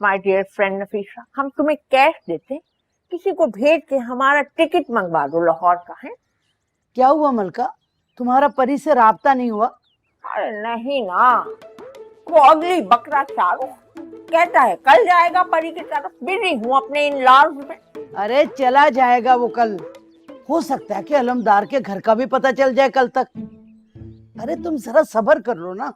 My dear friend Nafisa, हम तुम्हें cash देते, किसी को भेज के हमारा टिकट मंगवा दो लाहौर का। है क्या हुआ मलका, तुम्हारा परी से राब्ता नहीं हुआ? अरे नहीं ना, वो अगली बकरा चारो कहता है कल जाएगा परी की तरफ। बिजी हूँ अपने इन लॉज में। अरे चला जाएगा वो कल, हो सकता है कि अलमदार के घर का भी पता चल जाए कल तक। अरे तुम जरा सब्र कर लो ना।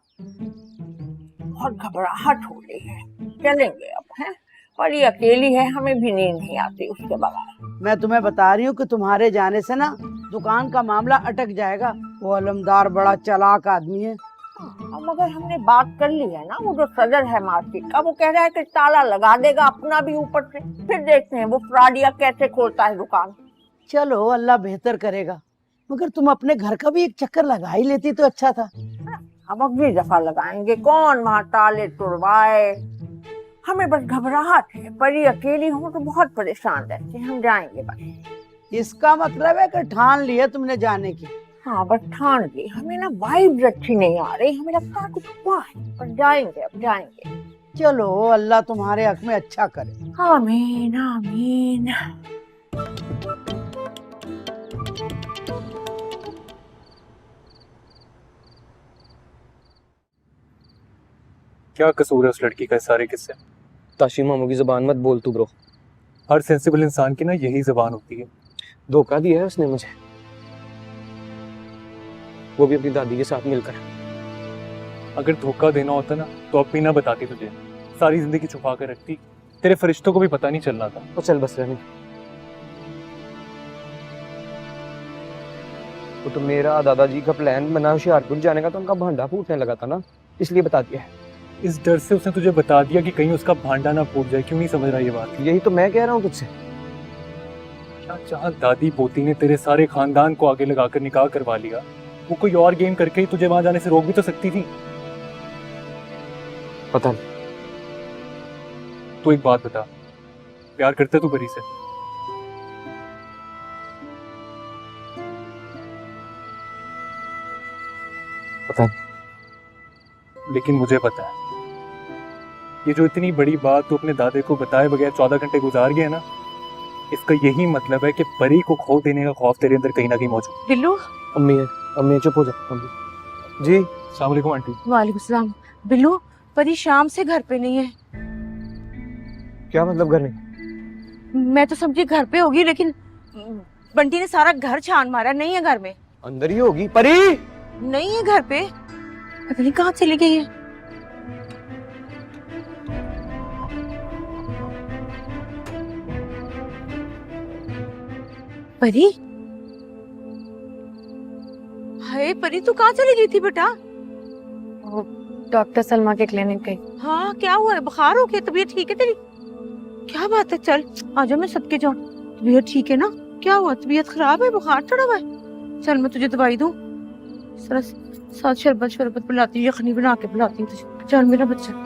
बहुत घबराहट हो रही है, चलेंगे अब। है परी अकेली है, हमें भी नींद नहीं आती उसके बगैर। मैं तुम्हें बता रही हूँ कि तुम्हारे जाने से ना दुकान का मामला अटक जाएगा। वो अलमदार बड़ा चालाक आदमी है। अब मगर हमने बात कर ली है ना, वो जो सदर है मार्केट का, वो कह रहा है कि ताला लगा देगा अपना भी ऊपर से। फिर देखते हैं वो फ्रॉडिया कैसे खोलता है दुकान। चलो अल्लाह बेहतर करेगा, मगर तुम अपने घर का भी एक चक्कर लगा ही लेती तो अच्छा था। अब अगली दफा लगाएंगे, कौन वहाँ ताले तुड़वाए। हमें बस घबराहट है, परी अकेली हो तो बहुत परेशान रहते हैं। हम जाएंगे बस। इसका मतलब है कि ठान लिया तुमने जाने की? हाँ बस ठान ली। हमें ना वाइब्स अच्छी नहीं आ रही, हमें लगता है कुछ हुआ है, पर जाएंगे अब जाएंगे। चलो अल्लाह तुम्हारे हक में अच्छा करे। आमीन आमीन। क्या कसूर है उस लड़की का इस सारे किस्से? ताशी मामू की ज़बान मत बोल तू ब्रो। हर सेंसिबल इंसान की ना यही ज़बान होती है। धोखा दिया है उसने मुझे, वो भी अपनी दादी के साथ मिलकर। अगर धोखा देना होता ना तो अब भी ना बताती तुझे, सारी जिंदगी छुपा कर रखती, तेरे फरिश्तों को भी पता नहीं चलना था। तो चल बस रहने। वो तो मेरा दादाजी का प्लान बना होशियारपुर जाने का, तो उनका भांडा फूटने लगा था ना, इसलिए बता दिया है। इस डर से उसने तुझे बता दिया कि कहीं उसका भांडा ना फूट जाए। क्यों नहीं समझ रहा ये बात? यही तो मैं कह रहा हूँ तुझसे। क्या चाह दादी पोती ने तेरे सारे खानदान को आगे लगाकर निकाह करवा लिया, वो कोई और गेम करके ही तुझे वहां जाने से रोक भी तो सकती थी। पता नहीं। तू एक बात बता, प्यार करता तू परी से? पता नहीं। लेकिन मुझे पता है, ये जो इतनी बड़ी बात तू अपने दादे को बताए बगैर 14 घंटे गुजार गया ना, इसका यही मतलब है कि परी को खो देने का खौफ तेरे अंदर कहीं ना कहीं मौजूद है। बिल्लू। अम्मी चुप हो जा। अम्मी जी। अस्सलाम वालेकुम आंटी। वालेकुम सलाम। बिल्लू, परी शाम से घर पे नहीं है। क्या मतलब घर नहीं? मैं तो समझी घर पे होगी, लेकिन बंटी ने सारा घर छान मारा, नहीं है घर में। अंदर ही होगी परी। नहीं है घर पे, पता नहीं कहाँ चली गई है। परी, हाय परी, तू कहाँ चली गई थी बेटा? डॉक्टर सलमा के क्लिनिक गई। हाँ, क्या हुआ है? बुखार हो गया? तबीयत ठीक है तेरी? क्या बात है, चल आजा, मैं सबके जाऊं। तबीयत ठीक है ना? क्या हुआ, तबीयत खराब है, बुखार चढ़ा हुआ है? चल मैं तुझे दवाई दूं, साथ शरबत शरबत पिलाती हूँ, यखनी बना के पिलाती हूँ तुझे। चल मेरा बच्चा।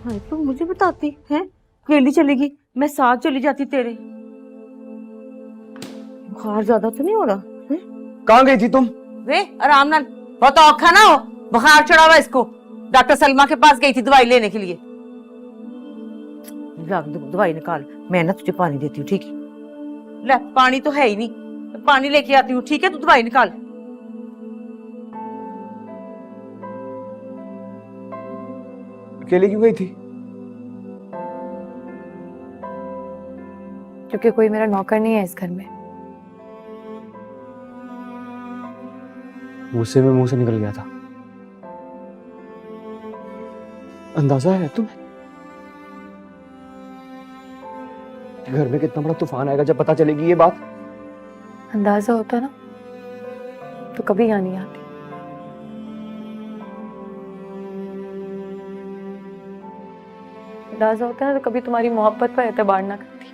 हाँ, तुम मुझे बताती है, अकेली चलेगी, मैं साथ चली जाती तेरे। बुखार ज्यादा तो नहीं हो रहा है? कहाँ गई थी तुम? वे आराम नाल, बहुत औखा ना हो, बुखार चढ़ा हुआ इसको। डॉक्टर सलमा के पास गई थी दवाई लेने के लिए। दवाई निकाल, मैं ना तुझे पानी देती हूँ, ठीक है? ले, पानी तो है ही नहीं, पानी लेके आती हूँ, ठीक है? तू दवाई निकाल। अकेले क्यों गई थी? क्योंकि कोई मेरा नौकर नहीं है इस घर में। गुस्से में मुंह से निकल गया था। अंदाजा है तुम्हें? घर में कितना बड़ा तूफान आएगा जब पता चलेगी ये बात। अंदाजा होता ना तो कभी यहाँ नहीं आती। अंदाजा होता ना तो कभी तुम्हारी मोहब्बत पर एतबार ना करती।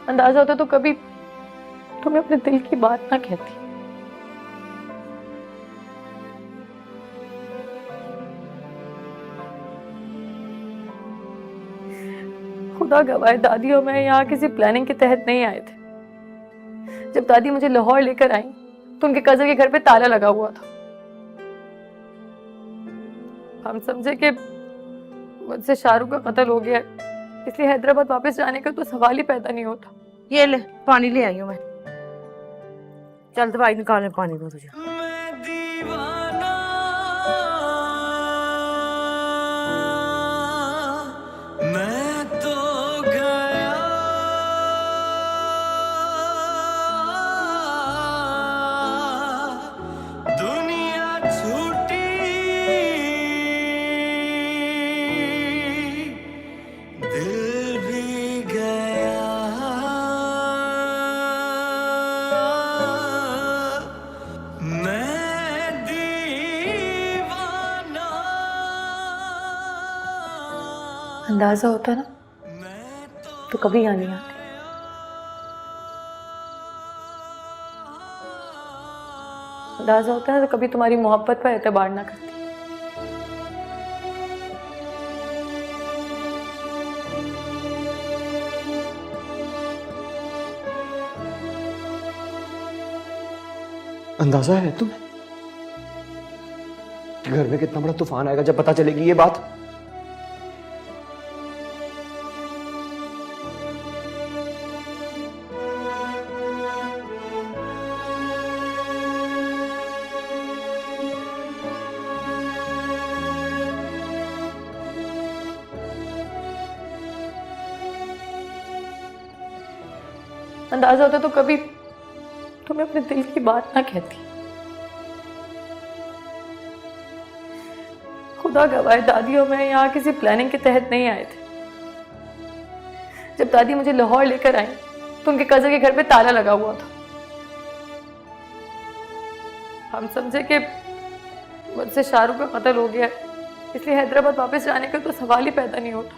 अंदाजा होता तो कभी तुम्हें अपने दिल की बात ना कहती। खुदा गवाह, दादी और मैं यहाँ किसी प्लानिंग के तहत नहीं आए थे। जब दादी मुझे लाहौर लेकर आई तो उनके कजन के घर पे ताला लगा हुआ था। हम समझे कि मुझसे शाहरुख का कत्ल हो गया, इसलिए हैदराबाद वापस जाने का तो सवाल ही पैदा नहीं होता। ये ले, पानी ले आई हूँ मैं। चल दवाई निकालने, पानी दो तुझे। अंदाजा होता ना तो कभी यहाँ नहीं आती। अंदाजा होता है तो कभी तुम्हारी मोहब्बत पर एतबार ना करती। अंदाजा है तुम्हें कि घर में कितना बड़ा तूफान आएगा जब पता चलेगी ये बात। अंदाजा होता तो कभी तुम्हें अपने दिल की बात ना कहती। खुदा गवाह, दादी और मैं यहाँ किसी प्लानिंग के तहत नहीं आए थे। जब दादी मुझे लाहौर लेकर आई तो उनके कजन के घर पे ताला लगा हुआ था। हम समझे कि मुझसे शाहरुख का कत्ल हो गया, इसलिए हैदराबाद वापस जाने का तो सवाल ही पैदा नहीं होता।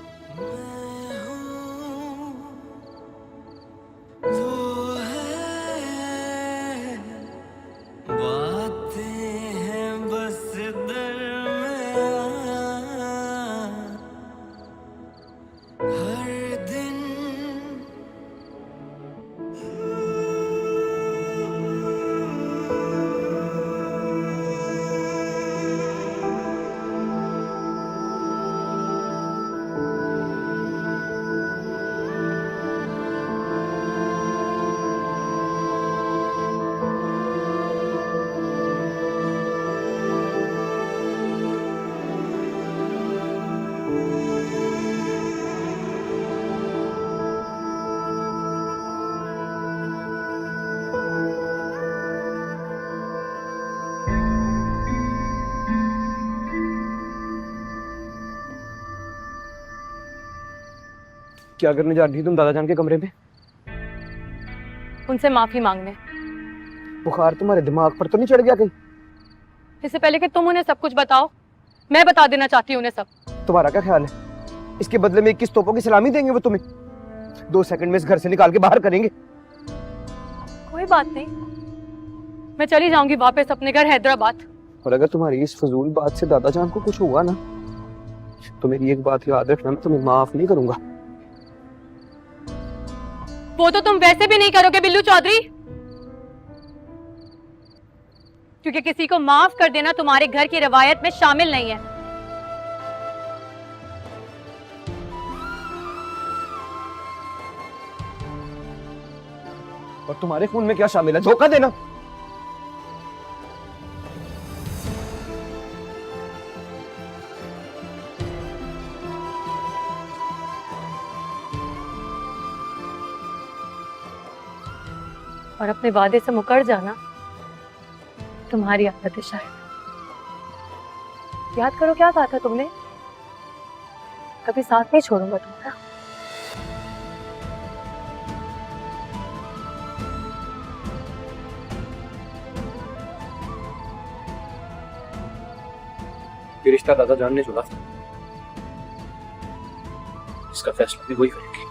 क्या करने जा रही थी तुम दादा जान के कमरे में? उनसे माफी मांगने। बुखार तुम्हारे दिमाग पर तो नहीं चढ़ गया कहीं? इससे पहले कि तुम उन्हें सब कुछ बताओ, मैं बता देना चाहती हूँ उन्हें सब। तुम्हारा क्या ख्याल है? इसके बदले में 21 तोपों की सलामी देंगे वो तुम्हें? 2 सेकंड में इस घर से निकाल के बाहर करेंगे। कोई बात नहीं, मैं चली जाऊंगी वापस अपने घर हैदराबाद। और अगर तुम्हारी इस फजूल बात से दादा जान को कुछ हुआ ना, तो मेरी एक बात याद रखना, मैं तुम्हें माफ नहीं करूंगा। वो तो तुम वैसे भी नहीं करोगे बिल्लू चौधरी, क्योंकि किसी को माफ कर देना तुम्हारे घर की रवायत में शामिल नहीं है। और तुम्हारे खून में क्या शामिल है? धोखा देना। और अपने वादे से मुकर जाना तुम्हारी आदत है शायद। याद करो क्या कहा था तुमने, कभी साथ नहीं छोड़ूंगा तुम्हारा। ये रिश्ता दादा जान ने चुना था, इसका फैसला भी वही करेगी।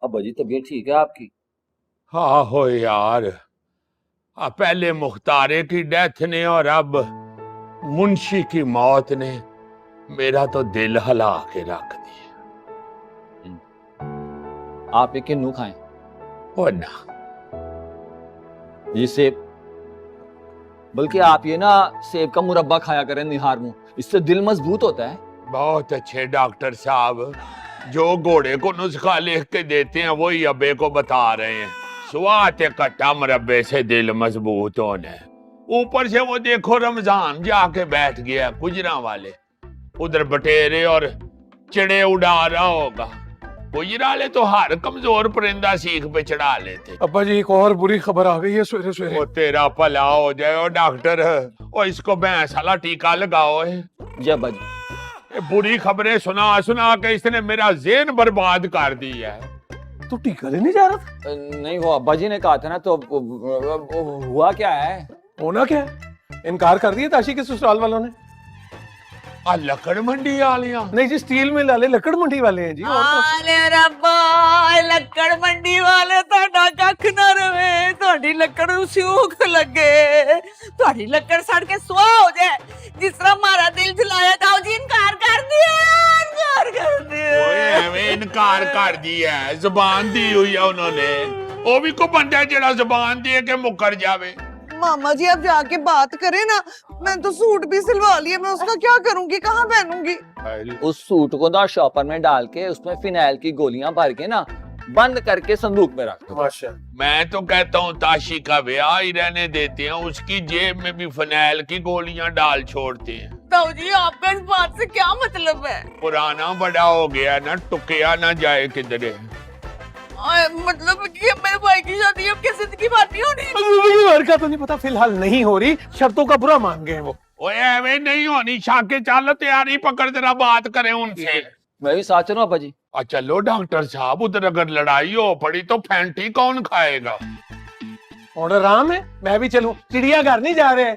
अब्बा जी तबीयत ठीक है आपकी? हाँ हो यार, पहले मुख्तारे की डेथ ने और अब मुंशी की मौत ने मेरा तो दिल हिला के रख दिया। आप एक किन्नू खाएं। ओ ना, ये सेब, बल्कि आप ये ना सेब का मुरब्बा खाया करें निहार मुंह, इससे दिल मजबूत होता है। बहुत अच्छे डॉक्टर साहब, जो घोड़े को नुस्खा लिख के देते हैं वही अब्बे को बता रहे हैं। स्वाद कट्टा मुरब्बे से दिल मजबूत होने, ऊपर से वो देखो रमजान जाके बैठ गया गुजरा वाले, उधर बटेरे और चिड़े उड़ा रहा होगा। गुजराले तो हर कमजोर परिंदा सीख पे चढ़ा लेते। अब्बा जी एक और बुरी खबर आ गई है सवेरे सवेरे। वो तेरा भला हो जाए ओ डॉक्टर, और इसको भैंस वाला टीका लगाओ है। जी अब्बा जी। ये बुरी खबरें सुना सुना के इसने मेरा ज़हन बर्बाद कर दिया है। तू टीका लेने जा रहा था? नहीं, वो अब्बा जी ने कहा था ना, तो हुआ क्या है? होना क्या है? इनकार कर दिया ताशी के ससुराल वालों ने। लकड़ मंडी वालियां? नहीं जी, स्टील मिल वाले लकड़ मंडी वाले हैं जी। आले रब्बा, लक्कड़ मंडी वाले ਤੁਹਾਡਾ ਕੱਖ ਨਾ ਰਵੇ, ਤੁਹਾਡੀ ਲੱਕੜ ਨੂੰ ਸਿਊਖ ਲੱਗੇ, ਤੁਹਾਡੀ ਲੱਕੜ ਸੜ ਕੇ ਸੁਆਹ ਹੋ ਜਾਏ, ਜਿਸ ਤਰ੍ਹਾਂ ਮਾਰਾ ਦਿਲ ਜਲਾਇਆ ਤਾਂ ਜੀ ਇਨਕਾਰ ਕਰ ਦਿਆ, ਇਨਕਾਰ ਕਰ ਦਿਆ। ਓਏ ਐਵੇਂ ਇਨਕਾਰ ਕਰ ਦਿਆ, ਜ਼ਬਾਨ ਦੀ ਹੋਈ ਆ ਉਹਨਾਂ ਨੇ। ਉਹ ਵੀ ਕੋ ਬੰਦਾ ਜਿਹੜਾ ਜ਼ਬਾਨ ਦੇ ਕੇ ਮੁੱਕਰ ਜਾਵੇ। मामा जी आप जाके बात करें ना, मैं तो सूट भी सिलवा लिया, मैं उसका क्या करूंगी, कहाँ पहनूंगी? उस सूट को ना शॉपर में डाल के उसमें फिनाइल की गोलियां भर के ना बंद करके संदूक में रख दो। मैं तो कहता हूँ ताशी का ब्याह ही रहने देते हैं, उसकी जेब में भी फिनाइल की गोलियां डाल छोड़ते हैं। ताऊ जी आपका इस बात से क्या मतलब है? पुराना बड़ा हो गया ना, टुकया ना जाए किधरे। मतलब कि मेरे भाई की शादी अब कैसे की बात नहीं होनी? घर का तो नहीं पता, फिलहाल नहीं हो रही, शर्तों का बुरा मान गए वो। ओए ऐਵੇਂ नहीं होनी, शाके चल तैयारी पकड़ जरा बात करें उनसे। मैं भी साथ चलूं अब्बा जी? चलो डॉक्टर साहब, उधर अगर लड़ाई हो पड़ी तो फैंटी कौन खाएगा? ऑर्डर आराम है, मैं भी चलूं, चिड़ियाघर नहीं जा रहे?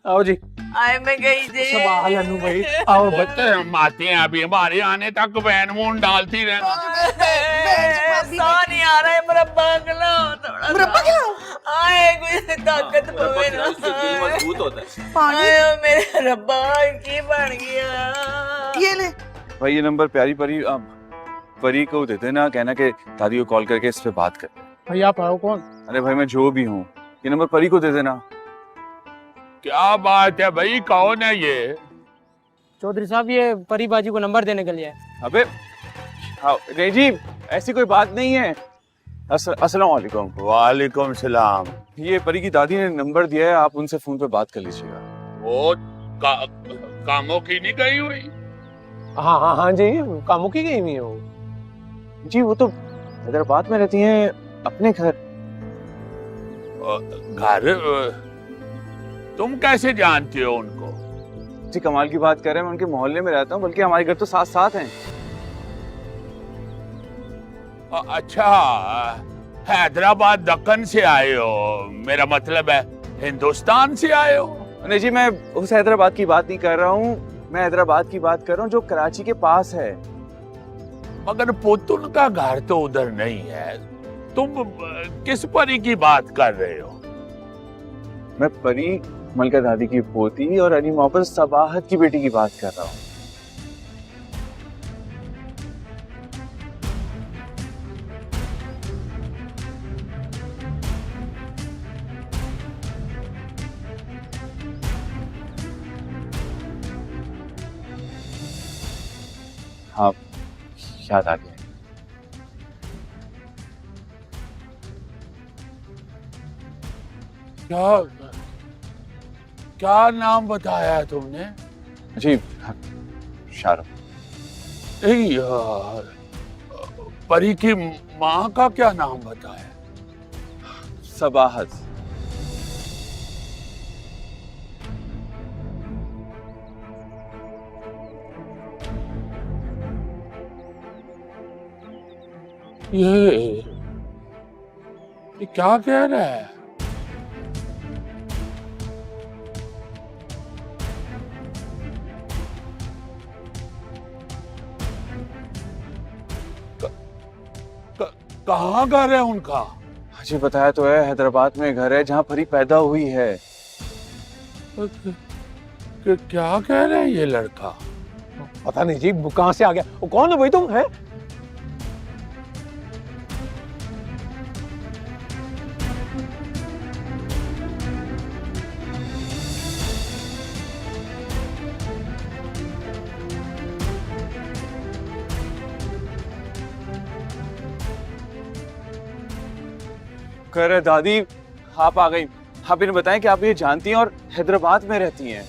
आओ जी। आए मैं गई जी। सवाल अनु भाई, आओ बच्चे हम आते हैं, अभी हमारे आने तक वैन वून डालती रहना। साह नहीं आ रहा है, मुरब्बा खिलाओ थोड़ा। मुरब्बा खिलाओ? आए कोई ताकत पवे ना। मजबूत होता है। पानी? आए मेरे रब्बा की बन गया। ये ले। भाई ये नंबर प्यारी परी को देते ना, कहना कि दादी को कॉल करके इस पे बात कर। भाई आप आओ। कौन? अरे भाई मैं जो भी हूँ, ये नंबर परी को दे देना। क्या बात है भाई, कौन है ये? चौधरी साहब, ये परी बाजी को नंबर देने के लिए है। अबे नहीं जी, ऐसी कोई बात नहीं है। अस्सलाम वालेकुम। वालेकुम सलाम। ये परी की दादी ने नंबर दिया है, आप उनसे फोन पे बात कर लीजिएगा। वो कामों की नहीं गई हुई? हाँ हाँ हाँ जी, कामों की गई हुई है वो जी। वो तो हैदराबाद में रहती हैं, अपने घर। तुम कैसे जानते हो उनको? जी कमाल की बात कर रहे हैं, मैं उनके मोहल्ले में रहता हूँ, बल्कि हमारे घर तो साथ साथ हैं। अच्छा, हैदराबाद दक्कन से आए हो, मेरा मतलब है हिंदुस्तान से आए हो? नहीं जी, मैं उस हैदराबाद की बात नहीं कर रहा हूँ, मैं हैदराबाद की बात कर रहा हूँ जो कराची के पास है। मगर पुत उनका घर तो उधर नहीं है, तुम किस परी की बात कर रहे हो? मैं परी मलका दादी की पोती और अली मोहब्बत सबाहत की बेटी की बात कर रहा हूँ। हाँ, याद आ गया। क्या क्या नाम बताया है तुमने? जी शाहरुख। ए यार, परी की माँ का क्या नाम बताया? सबाहत। ये क्या कह रहा है? कहाँ घर है उनका? जी बताया तो है, हैदराबाद में घर है जहाँ परी पैदा हुई है। क्या कह रहा है ये लड़का? पता नहीं जी, वो कहाँ से आ गया। वो कौन है भाई तुम? है कह रहे दादी आप आ गई। आप इन्हें बताएं कि आप ये जानती हैं और हैदराबाद में रहती हैं।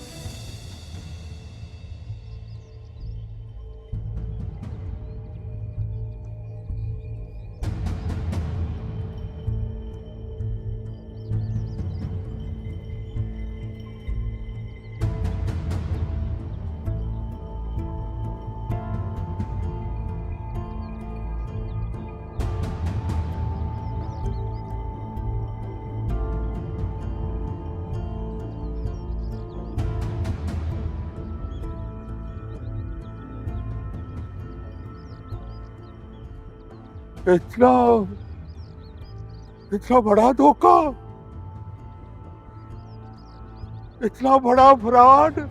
इतना इतना बड़ा धोखा, इतना बड़ा फ्रॉड।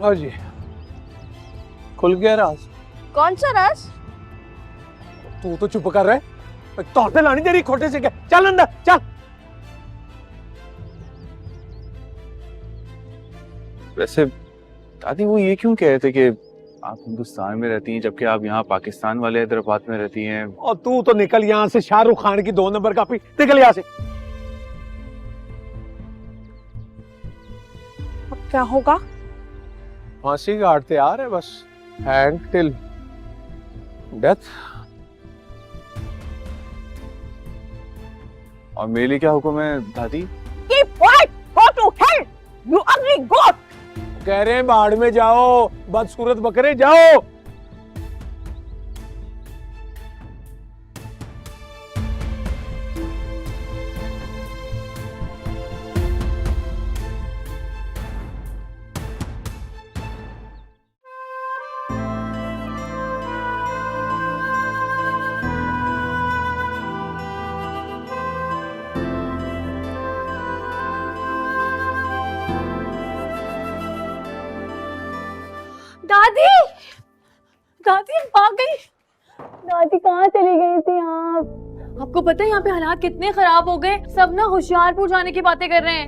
हाँ जी, खुल गया राज। कौन सा राज? तू तो चुप कर रहे। तोते लानी तेरी खोटे से क्या? चल अंदर चल। वैसे दादी वो ये क्यों कह रहे थे कि आप हिंदुस्तान में रहती हैं जबकि आप यहाँ पाकिस्तान वाले हैदराबाद में रहती हैं? और तू तो निकल यहाँ से, शाहरुख खान की 2 नंबर कॉपी। निकल यहाँ से। अब क्या होगा? फांसी गाड़ तैयार है, बस हैंग टिल डेथ। और मेरे लिए क्या हुक्म है दादी? Keep quiet, go to hell, you ugly goat! कह रहे हैं बाढ़ में जाओ, बदसूरत बकरे जाओ। दादी, दादी आ गई। दादी कहाँ चली गई थी आप? आपको पता है यहाँ पे हालात कितने खराब हो गए, सब ना होशियारपुर जाने की बातें कर रहे हैं।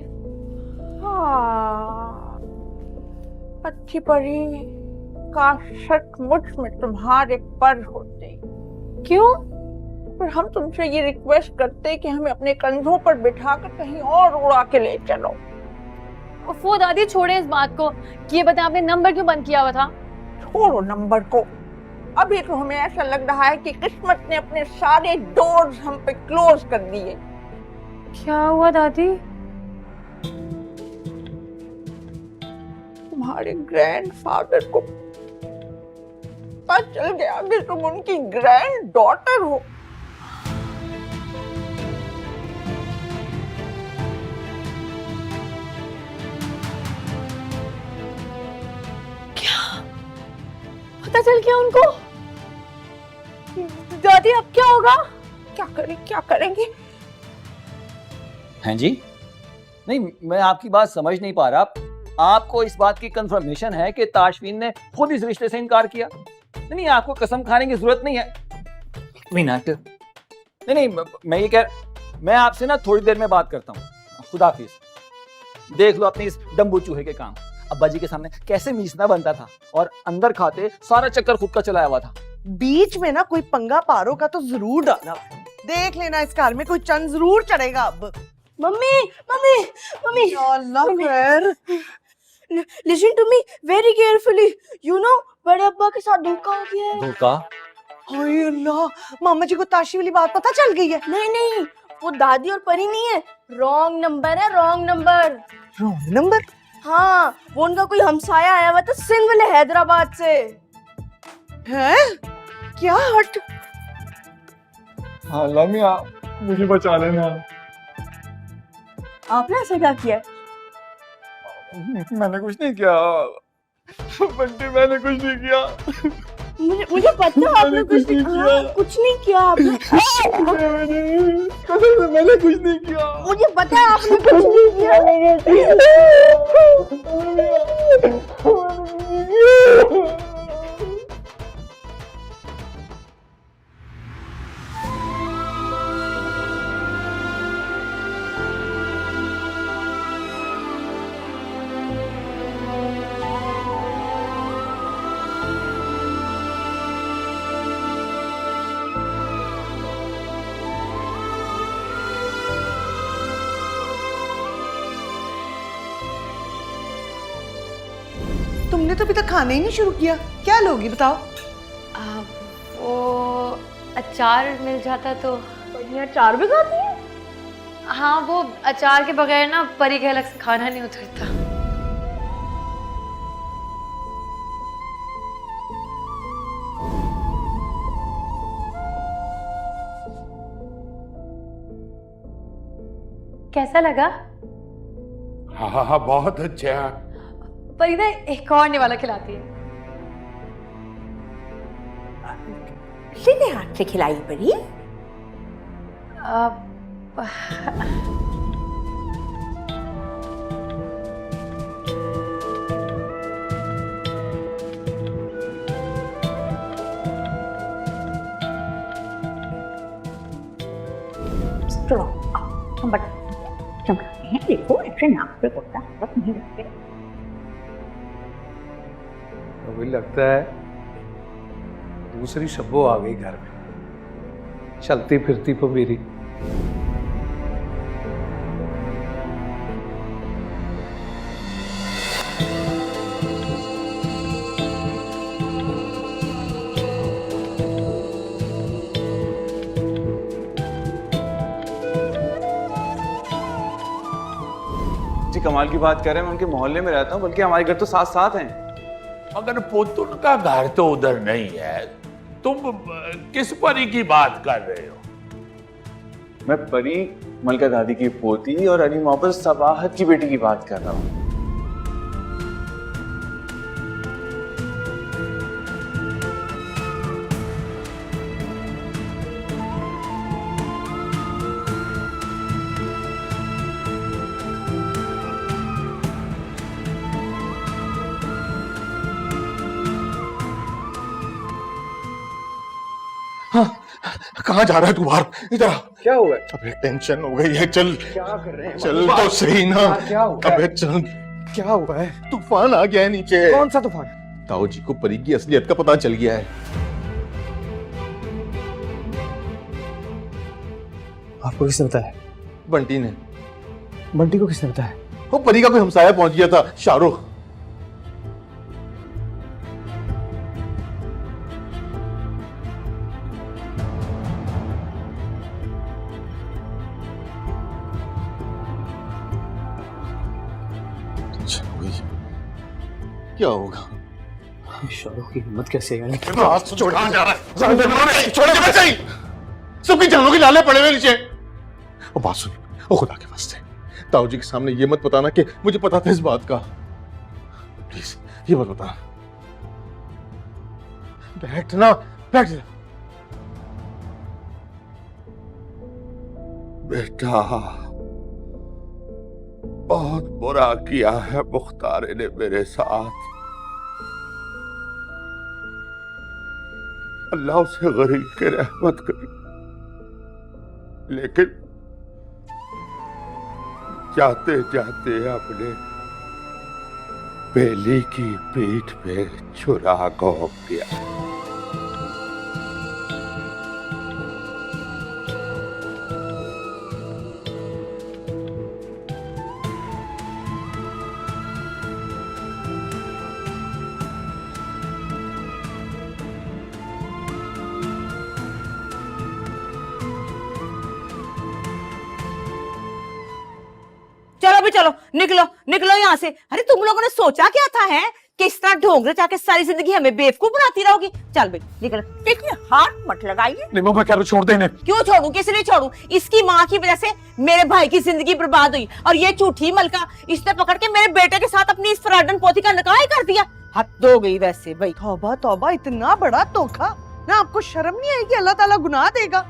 अच्छी परी, काश सचमुच में तुम्हारे पर होते। क्यों? पर हम तुमसे ये रिक्वेस्ट करते कि हमें अपने कंधों पर बिठाकर कहीं और उड़ा के ले चलो। वो दादी छोड़े इस बात को, कि ये बताएं आपने नंबर क्यों बंद किया हुआ था? छोड़ो नंबर को, अभी तो हमें ऐसा लग रहा है कि किस्मत ने अपने सारे डोर्स हम पे क्लोज कर दिए। क्या हुआ दादी? तुम्हारे ग्रैंडफादर को पता चल गया कि तुम उनकी ग्रैंड डॉटर हो। पता चल गया उनको? दादी अब क्या होगा? क्या करेंगे? हैं जी? नहीं, मैं आपकी बात समझ नहीं पा रहा। आपको इस बात की कंफर्मेशन है कि ताशफीन ने खुद इस रिश्ते से इनकार किया? नहीं, आपको कसम खाने की जरूरत नहीं है। मिनट, नहीं, मैं ये मैं आपसे ना थोड़ी देर में बात करता हूँ। खुदाफिज। देख लो अपने इस डम्बू चूहे के काम। अब्बा जी के सामने कैसे मीसना बनता था और अंदर खाते सारा चक्कर खुद का चलाया हुआ था। बीच में ना कोई पंगा पारो का तो जरूर डाला। देख लेना इस कार में कोई चंद जरूर चढ़ेगा अब। मम्मी मम्मी मम्मी अल्लाह खैर। Listen to me very carefully, you know बड़े अब्बा के साथ धोखा हो गया है। धोखा? हाय अल्लाह, मामा जी को ताशी वाली बात पता चल गई है। नहीं, वो दादी और परी नहीं है, रॉन्ग नंबर है, रॉन्ग नंबर। Wrong number? हाँ, वो उनका कोई हमसाया आया हुआ था सिंध वाले हैदराबाद से। हैं? क्या हट? हाँ लमिया, मुझे बचा लेना। आपने ऐसा क्या किया? मैंने कुछ नहीं किया बंटी, मैंने कुछ नहीं किया। मुझे पता है आपने कुछ नहीं किया। कुछ नहीं किया आपने। मैंने कुछ नहीं किया। मुझे पता है आपने कुछ नहीं किया। तुमने तो अभी तक खाना ही नहीं शुरू किया, क्या लोगी बताओ? वो अचार मिल जाता तो। अचार भी खाती है? हाँ, वो अचार के बगैर ना परी के अलग से खाना नहीं उतरता। कैसा लगा? हाँ, बहुत अच्छा। परी ना एक और निवाला खिलाती है। सीधे हाथ से खिलाई परी। देखो ऐसे नाक पे कुत्ता बस नहीं रखते। मुझे लगता है दूसरी शब्बो आ गई घर में, चलती फिरती पबीरी। जी कमाल की बात कर रहे हैं, मैं उनके मोहल्ले में रहता हूँ, बल्कि हमारे घर तो साथ साथ हैं। मगर पुतुल का घर तो उधर नहीं है। तुम किस परी की बात कर रहे हो? मैं परी मलका दादी की पोती और अली मोहब्बत सबाहत की बेटी की बात कर रहा हूँ। कहाँ जा रहा है तू बाहर? इधर आ। क्या हुआ? अबे टेंशन हो गई है, चल क्या कर रहे हैं? चल तो सही ना। क्या हुआ? अबे चल, क्या हुआ है? तूफान आ गया है नीचे। कौन सा तूफान? ताऊ जी को परी की असलियत का पता चल गया है। आपको किसने बताया? बंटी ने। बंटी को किसने बताया? वो परी का कोई हमसाया पहुंच गया था, शाहरुख। क्या होगा? शाहरुख की हिम्मत कैसे है? छोड़ सबकी जानों के लाले पड़े हुए नीचे। और बात सुन, ओ खुदा के वास्ते ताऊ जी के सामने ये मत बताना कि मुझे पता था इस बात का। प्लीज ये मत बताना। बैठना, बैठ जा। बेटा, बहुत बुरा किया है मुख्तार ने मेरे साथ। अल्लाह उसे गरीब के रहमत करे, लेकिन जाते जाते अपने बेली की पीठ पे छुरा घोंप दिया। चलो भी चलो, निकलो निकलो यहाँ से। अरे तुम लोगों ने सोचा क्या था है कि इस तरह ढोंगरे चाके सारी जिंदगी हमें बेवकूफ बनाती रहोगी? चल भाई निकलो। देखिए हाथ मत लगाइए। नहीं मैं कह रहा हूँ छोड़ दे इन्हें। क्यों छोड़ू? किस लिए छोड़ू? इसकी माँ की वजह से मेरे भाई की जिंदगी बर्बाद हुई और ये झूठी मलका इसने पकड़ के मेरे बेटे के साथ अपनी इस फराडन पोती का निकाह ही कर दिया। हद हो गई वैसे भाई। तौबा तौबा, इतना बड़ा धोखा। ना आपको शर्म नहीं आएगी? अल्लाह ताला गुनाह देगा।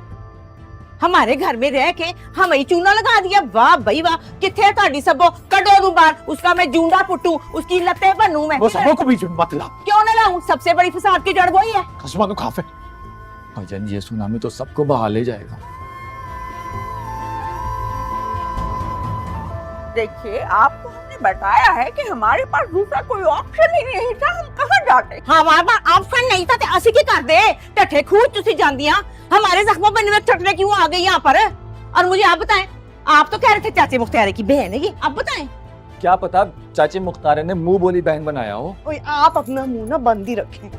हमारे घर में रह के हम ही चूना लगा दिया। वाह भाई वाह, किथे ताड़ी सबो कटो दू बार, उसका मैं जूंडा पुटू, उसकी लत्ते बनू मैं। वो सबों को बीच में मत ला। क्यों न लाऊं? सबसे बड़ी फसाद की जड़ वही है। कसमानु खाफे। भाईजान ये सुनामी तो सबको बहा ले जाएगा। देखिए, आपको हमने बताया है कि हमारे पास दूसरा कोई ऑप्शन ही नहीं था। हम कहाँ जाते? हमारे पास ऑप्शन नहीं था ते असि की कर दे। टठे खूज तुसी जानदियां हमारे जख्मों पर निमक चटने क्यों आ गई यहाँ पर? और मुझे आप बताएं, आप तो कह रहे थे चाचे मुख्तारे की बहन है ये, अब बताएं। क्या पता चाचे मुख्तारे ने मुंह बोली बहन बनाया हो। ओए आप अपना मुंह ना बंद ही रखें।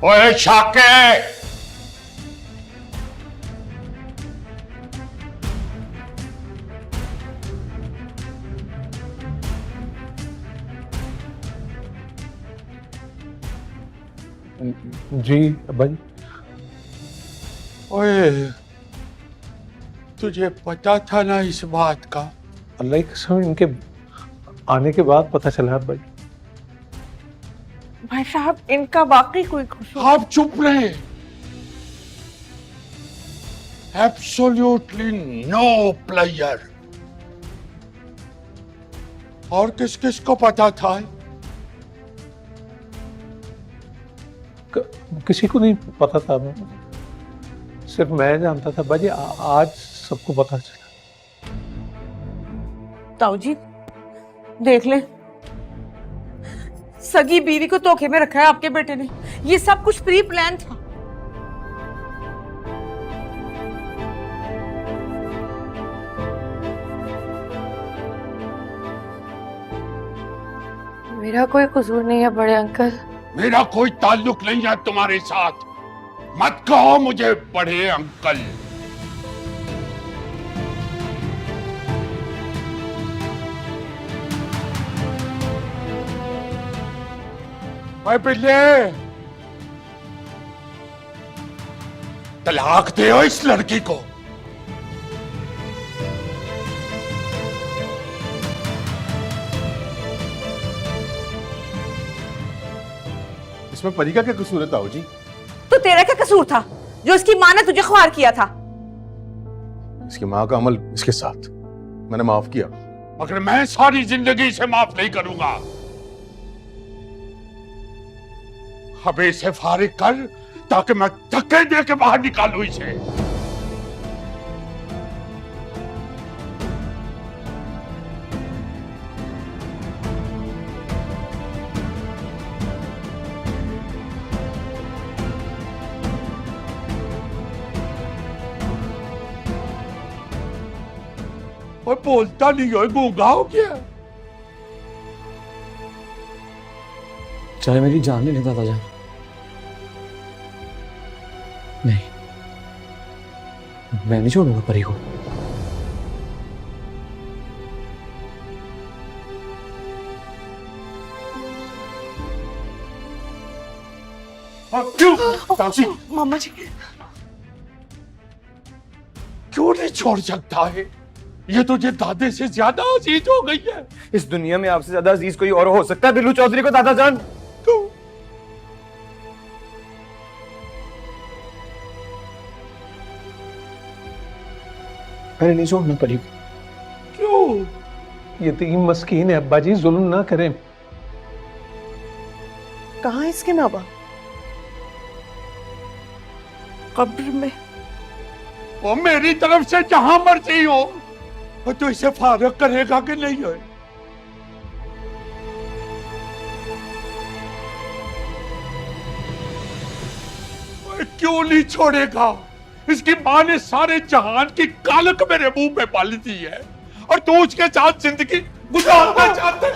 ओए शाके, जी भाई। ओए तुझे पता था ना इस बात का? अल्लाह की कसम इनके आने के बाद पता चला भाई। भाई साहब, इनका वाकई कोई कसूर? आप चुप रहे। Absolutely no player. और किस किस को पता था? किसी को नहीं पता था, सिर्फ मैं जानता था भाई। आज सबको पता चला। ताऊ जी देख ले, सगी बीवी को धोखे में रखा है आपके बेटे ने। ये सब कुछ प्री प्लान था। मेरा कोई कसूर नहीं है बड़े अंकल। मेरा कोई ताल्लुक नहीं है तुम्हारे साथ। मत कहो मुझे बड़े अंकल। ओए बिल्ले, तलाक दे इस लड़की को। इसमें परी का क्या कसूर है ताऊ जी? तो तेरा क्या कसूर था जो इसकी माँ ने तुझे ख्वार किया था? इसकी माँ का अमल इसके साथ मैंने माफ किया, मगर मैं सारी जिंदगी से माफ नहीं करूंगा। अब इसे फारिग कर, ताकि मैं धक्के दे के बाहर निकालूं इसे। और बोलता नहीं हो, गूंगा हो क्या? चाहे मेरी जान ले ले दादा जान, नहीं, मैं नहीं छोड़ूंगा परी को। क्यों ताऊजी? मामा जी क्यों नहीं छोड़ सकता है? ये तुझे दादे से ज्यादा अजीज हो गई है। इस दुनिया में आपसे ज्यादा अजीज कोई और हो सकता है बिल्लू चौधरी को दादा जान? मैंने नहीं छोड़ना परी को। क्यों? यतीम मस्कीन है अब्बा जी, जुल्म ना करें। कहाँ है इसके माँ बाप? कब्र में। वो मेरी तरफ से जहां मर्जी हो, और तू इसे फारग करेगा कि नहीं है? क्यों नहीं छोड़ेगा? इसकी मां ने सारे जहान की कालक मेरे मुंह पे पाली दी है, और तू उसके साथ जिंदगी गुजारना चाहता है।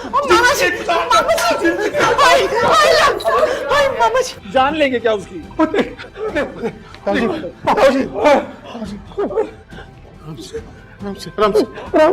मामा जी जान लेंगे क्या उसकी? राम से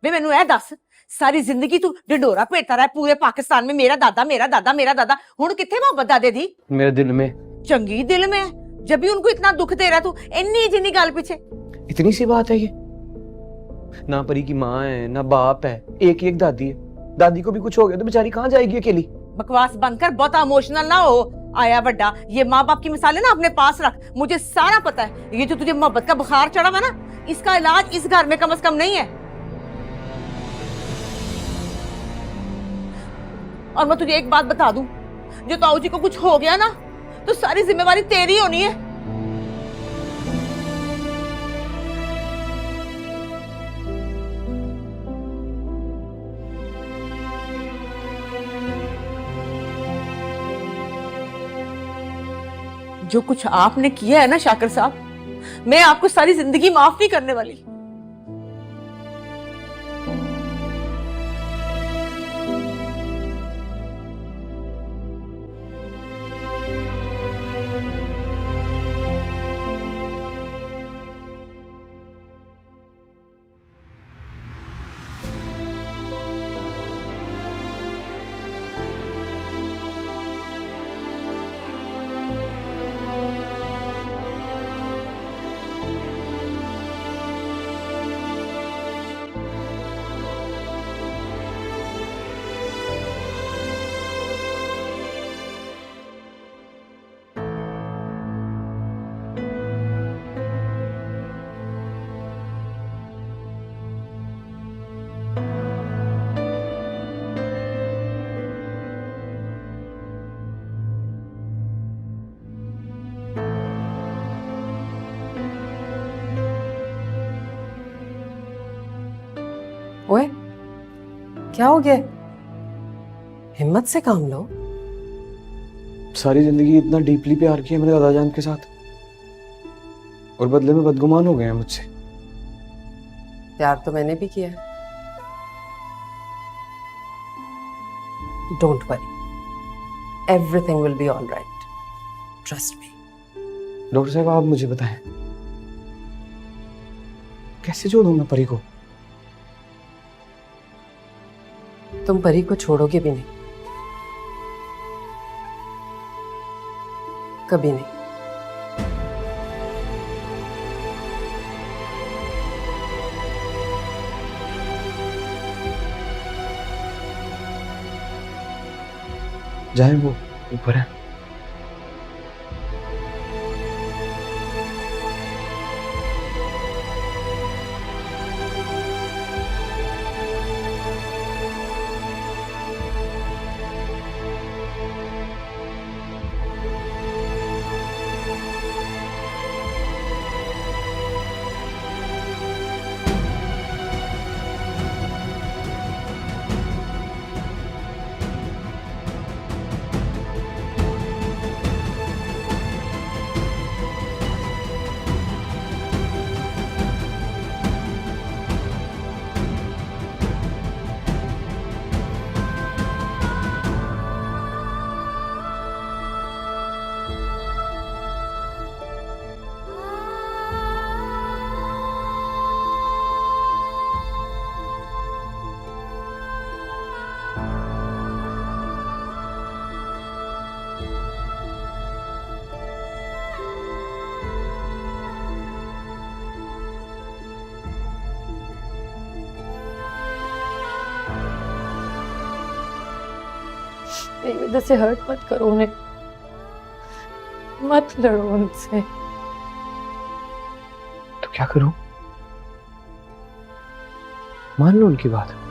वे मैनू ए दस, सारी जिंदगी तू ढिंडोरा भेटता रहा पूरे पाकिस्तान में, मेरा दादा मेरा दादा मेरा दादा। हुण किथे मोहब्बत दादे दी? मेरे दिल में। चंगी दिल में है, जब भी उनको इतना दुख दे रहा तू इन्नी जिन्नी गल पीछे। इतनी सी बात है ये? ना परी की माँ है ना बाप है, एक ही एक दादी है। दादी को भी कुछ हो गया तो बेचारी कहाँ जाएगी अकेली? बकवास बंद कर, बहुत इमोशनल ना हो। आया बड्डा, ये माँ बाप की मिसालें ना अपने पास रख, मुझे सारा पता है। ये जो तुझे मोहब्बत का बुखार चढ़ा हुआ ना, इसका इलाज इस घर में कम से कम नहीं है। और मैं तुझे एक बात बता दूं, जो ताऊ जी को कुछ हो गया ना, तो सारी जिम्मेवारी तेरी होनी है। जो कुछ आपने किया है ना शाकिर साहब, मैं आपको सारी जिंदगी माफ नहीं करने वाली। ओए, क्या हो गया? हिम्मत से काम लो। सारी जिंदगी इतना डीपली प्यार किया मैंने दादा जान के साथ, और बदले में बदगुमान हो गए हैं मुझसे। प्यार तो मैंने भी किया है। Don't worry, everything will be all right, trust me. Doctor साहब आप मुझे बताएं, कैसे जोड़ूं मैं परी को? तुम परी को छोड़ोगे भी नहीं, कभी नहीं। जाए वो ऊपर है। मेरी वजह से हर्ट मत करो उन्हें, मत लड़ो उनसे। तो क्या करूं? मान लो उनकी बात।